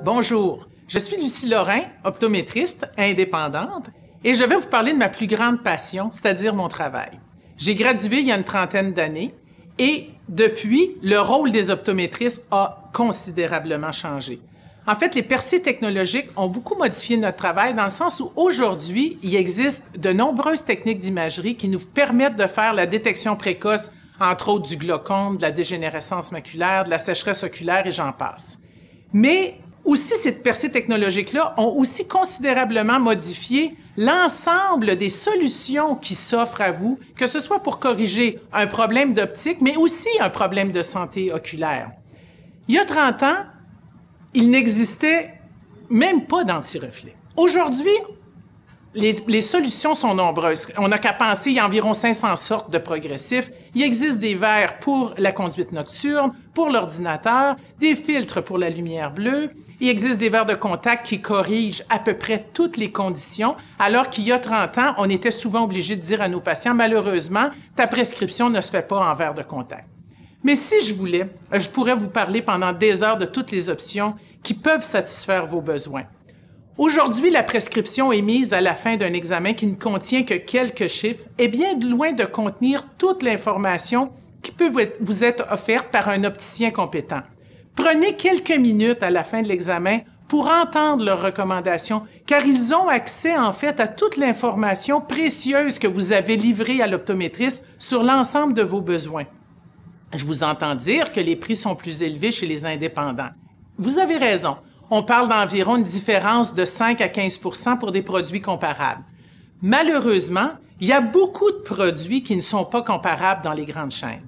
Bonjour, je suis Lucie Lorrain, optométriste indépendante, et je vais vous parler de ma plus grande passion, c'est-à-dire mon travail. J'ai gradué il y a une trentaine d'années et depuis, le rôle des optométristes a considérablement changé. En fait, les percées technologiques ont beaucoup modifié notre travail dans le sens où aujourd'hui, il existe de nombreuses techniques d'imagerie qui nous permettent de faire la détection précoce, entre autres du glaucome, de la dégénérescence maculaire, de la sécheresse oculaire et j'en passe. Mais aussi, ces percées technologiques-là ont aussi considérablement modifié l'ensemble des solutions qui s'offrent à vous, que ce soit pour corriger un problème d'optique, mais aussi un problème de santé oculaire. Il y a 30 ans, il n'existait même pas d'anti-reflet. Aujourd'hui, les solutions sont nombreuses. On n'a qu'à penser, il y a environ 500 sortes de progressifs. Il existe des verres pour la conduite nocturne, pour l'ordinateur, des filtres pour la lumière bleue. Il existe des verres de contact qui corrigent à peu près toutes les conditions, alors qu'il y a 30 ans, on était souvent obligé de dire à nos patients, malheureusement, ta prescription ne se fait pas en verre de contact. Mais si je voulais, je pourrais vous parler pendant des heures de toutes les options qui peuvent satisfaire vos besoins. Aujourd'hui, la prescription émise à la fin d'un examen qui ne contient que quelques chiffres est bien loin de contenir toute l'information qui peut vous être offerte par un opticien compétent. Prenez quelques minutes à la fin de l'examen pour entendre leurs recommandations, car ils ont accès en fait à toute l'information précieuse que vous avez livrée à l'optométriste sur l'ensemble de vos besoins. Je vous entends dire que les prix sont plus élevés chez les indépendants. Vous avez raison. On parle d'environ une différence de 5 à 15 % pour des produits comparables. Malheureusement, il y a beaucoup de produits qui ne sont pas comparables dans les grandes chaînes.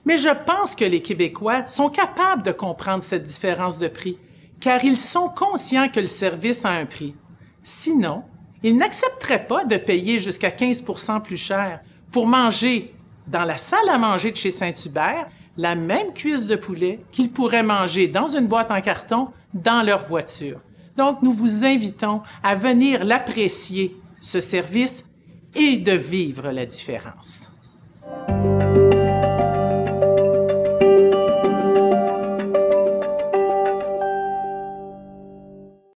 Mais je pense que les Québécois sont capables de comprendre cette différence de prix, car ils sont conscients que le service a un prix. Sinon, ils n'accepteraient pas de payer jusqu'à 15 % plus cher pour manger dans la salle à manger de chez Saint-Hubert la même cuisse de poulet qu'ils pourraient manger dans une boîte en carton dans leur voiture. Donc, nous vous invitons à venir l'apprécier, ce service, et de vivre la différence.